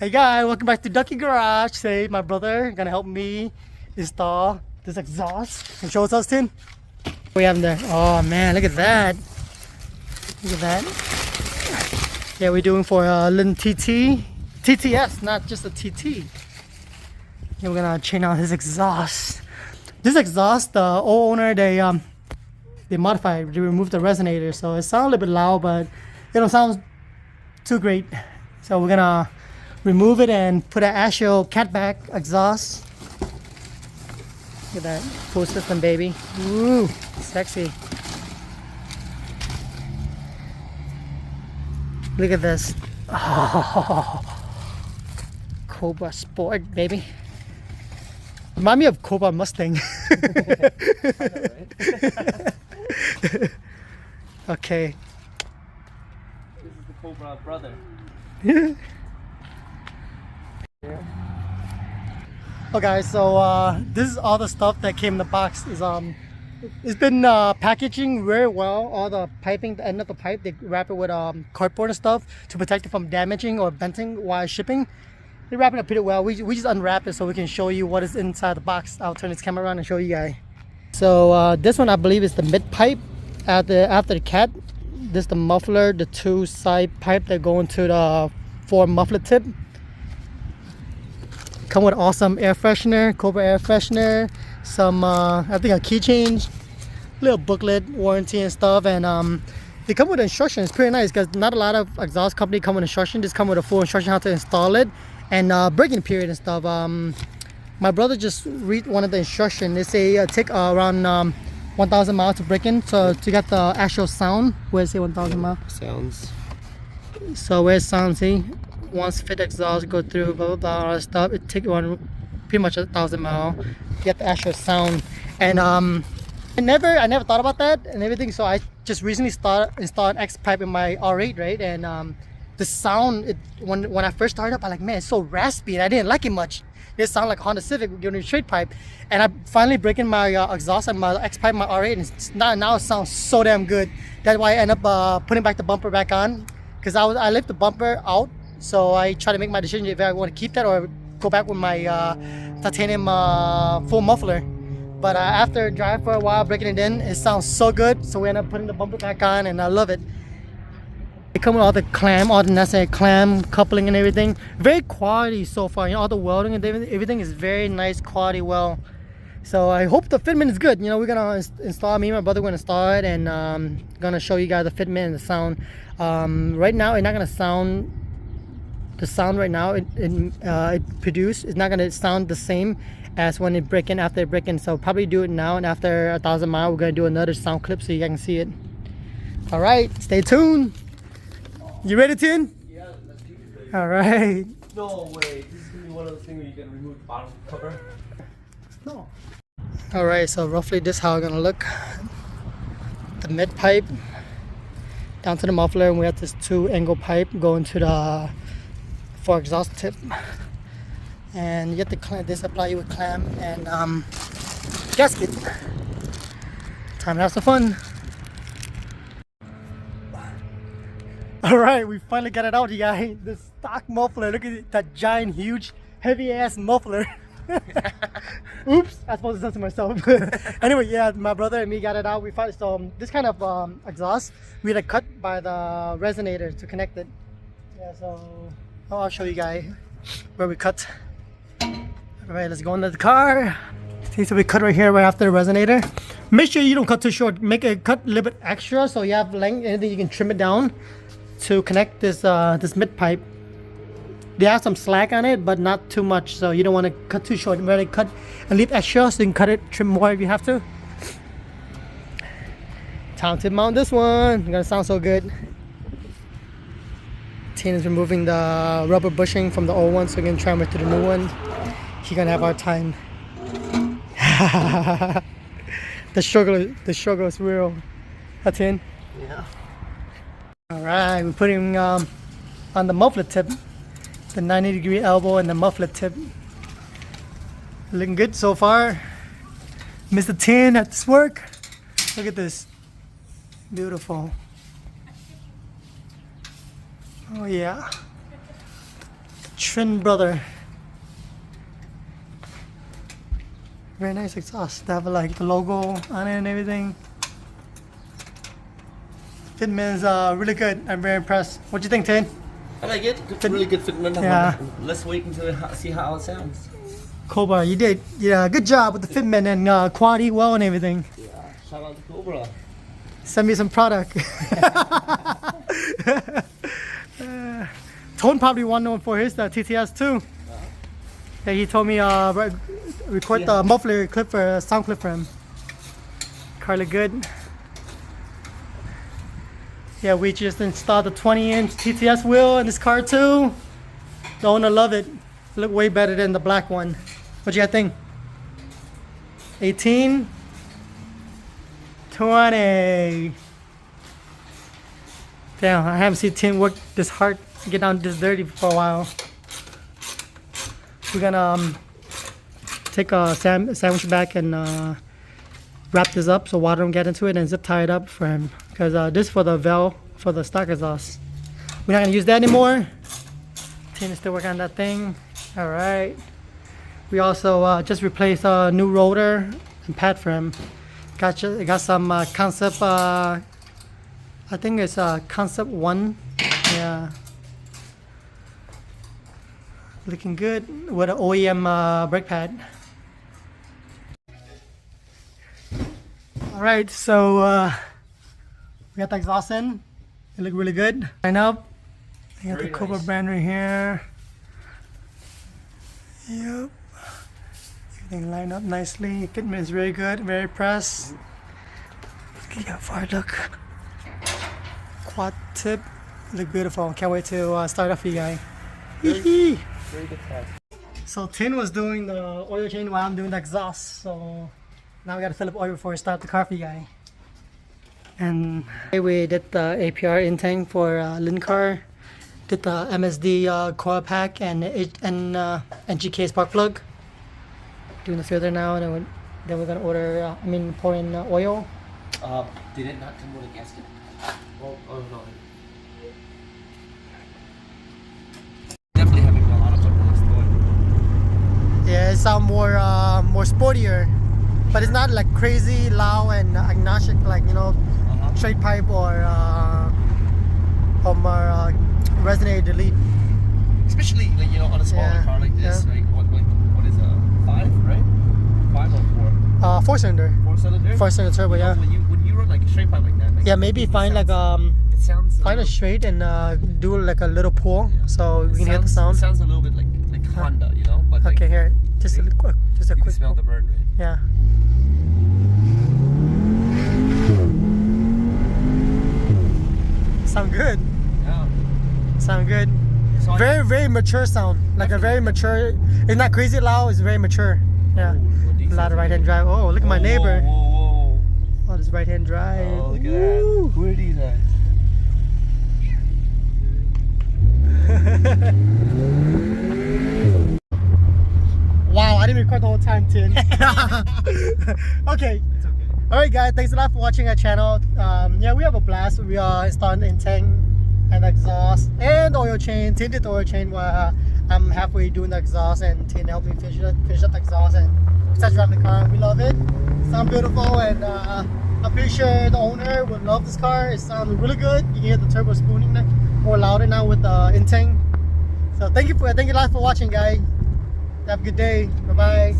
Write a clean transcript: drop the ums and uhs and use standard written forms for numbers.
Hey guys, welcome back to Ducky Garage. Today my brother gonna help me install this exhaust. Can you show us, Austin? What we have in there? Oh man, look at that. Look at that. Yeah, we're doing for a little TTS, not just a TT. And we're gonna change out his exhaust. This exhaust, the old owner, they modified, they removed the resonator, so it sounds a little bit loud, but it don't sound too great. So we're gonna remove it and put an actual catback exhaust. Look at that full system, baby. Ooh, sexy. Look at this. Oh, Cobra Sport, baby. Remind me of Cobra Mustang. I know, right? Okay. This is the Cobra brother. Okay, so this is all the stuff that came in the box. It's been packaging very well. All the piping, the end of the pipe, they wrap it with cardboard and stuff to protect it from damaging or bending while shipping. They wrap it up pretty well. We just unwrap it so we can show you what is inside the box. I'll turn this camera around and show you guys. So this one I believe is the mid pipe after the cat. This is the muffler, the two side pipe that go into the four muffler tip. Come with awesome air freshener, Cobra air freshener, some I think a key change, little booklet, warranty and stuff, and they come with instructions. Pretty nice because not a lot of exhaust company come with instructions. Just come with a full instruction how to install it and braking period and stuff. My brother just read one of the instructions. They say take around 1,000 miles to break in, so to get the actual sound. Where it say 1,000 miles? Sounds. So where it sounds, see? Once fit exhaust go through, blah blah blah, all that stuff. It take one pretty much 1,000 miles to get the actual sound. And I never thought about that and everything. So I just recently installed X pipe in my R8, right? And the sound, when I first started up, I like, man, it's so raspy, and I didn't like it much. It sounded like Honda Civic giving a straight pipe. And I finally breaking my exhaust and my X pipe, my R8, and now it sounds so damn good. That's why I end up putting back the bumper back on, because I left the bumper out. So I try to make my decision if I want to keep that or go back with my titanium full muffler. But after driving for a while, breaking it in, it sounds so good. So we end up putting the bumper back on, and I love it. It comes with all the clam, all the necessary clam coupling and everything. Very quality so far. You know, all the welding and everything is very nice quality weld. So I hope the fitment is good. You know, we're gonna install. Me and my brother are gonna install it, and gonna show you guys the fitment and the sound. Right now, it's not gonna sound. The sound right now it produced is not gonna sound the same as when it break in after it break in. So probably do it now, and after 1,000 miles, we're gonna do another sound clip so you guys can see it. All right, stay tuned. You ready, Tin? Yeah, let's keep it, baby. All right. No way. This is gonna be one of those things where you can remove the bottom cover. No. All right, so roughly this is how it's gonna look. The mid pipe down to the muffler, and we have this 2-angle pipe going to the for exhaust tip, and you get the clamp. They supply you with clamp and gasket. Time to have some fun. All right, we finally got it out, you guys. The stock muffler. Look at that giant, huge, heavy ass muffler. Oops, I supposed to say to myself. Anyway, yeah, my brother and me got it out. We found so this kind of exhaust we had to cut by the resonator to connect it. Yeah, so I'll show you guys where we cut. All right, let's go into the car. See, so we cut right here, right after the resonator. Make sure you don't cut too short. Make a cut a little bit extra so you have length. Anything you can trim it down to connect this this mid pipe. They have some slack on it, but not too much, so you don't want to cut too short. You rather cut and leave extra, so you can cut it, trim more if you have to. Time to mount this one. It's gonna sound so good. Tin is removing the rubber bushing from the old one, so we're gonna try it to the new one. He's gonna have our time. The struggle is real. That's in. Yeah. All right, we're putting on the muffler tip. The 90-degree elbow and the muffler tip. Looking good so far. Mr. Tin at this work. Look at this. Beautiful. Oh yeah. Twin brother. Very nice exhaust. They have like the logo on it and everything. Fitment is really good. I'm very impressed. What do you think, Tin? I like it. Really good fitment. Yeah. Let's wait until see how it sounds. Cobra, you did. Yeah, good job with the fitment and quality well and everything. Yeah. Shout out to Cobra. Send me some product. Tone probably won one for his TTS too. Yeah, he told me record the muffler clip for sound clip for him. Car look good. Yeah, we just installed the 20-inch TTS wheel in this car too. The owner love it. Look way better than the black one. What you guys think? 18, 20. Damn, I haven't seen Tim work this hard, get down this dirty for a while. We're gonna take a sandwich back and wrap this up so water don't get into it and zip tie it up for him. Because this is for the valve for the stock exhaust. We're not gonna use that anymore. Tim is still working on that thing. All right. We also just replaced a new rotor and pad for him. Got some concept. I think it's concept 1. Yeah. Looking good with an OEM brake pad. All right, so we got the exhaust in. It look really good. Line up. I got the Cobra brand right here. Yep. Everything lined up nicely. Fitment is very good. Very pressed. Look how far it look. Quad tip. Look beautiful. Can't wait to start off for you guys. Very good test. So Tin was doing the oil change while I'm doing the exhaust. So now we gotta fill up oil before we start the car for you guys. And we did the APR in-tank for Lin car. Did the MSD coil pack and NGK spark plug. Doing the filter now, and then we're gonna order. Pour in oil. Did it not come with a gasket? Oh no. Definitely having a lot of fun with this toy. Yeah, it sounds more sportier, but it's not like crazy loud and agnostic like straight pipe or resonator delete. Especially on a smaller car like this, right? What is 5, right? 5 or 4? 4-cylinder. 4-cylinder? 4-cylinder turbo, yeah. When you run like a straight pipe like that, Yeah, maybe find like it sounds find a straight and do like a little pull, so we can hear the It sound. sounds a little bit like Honda, but like, Okay, here, just a you quick can smell the burn, right? Yeah. Sound good. Yeah. Sound good. So Very mature sound. Like a very mature. It's not crazy loud. It's very mature. Yeah. A lot of right-hand drive. Oh, look at my neighbor. Whoa. Oh, this right-hand drive. Oh, look at that. Who are these guys? Wow, I didn't record the whole time, Tin. Okay. It's okay. Alright guys, thanks a lot for watching our channel. Yeah, we have a blast. We are installing the tank and exhaust and oil change. Tin did the oil change while I'm halfway doing the exhaust, and Tin helped me finish up the exhaust and start driving the car. We love it. Sounds beautiful, and I'm pretty sure the owner would love this car. It sounds really good. You can hear the turbo spooning more louder now with the in-tank. So thank you a lot for watching, guys. Have a good day. Bye bye.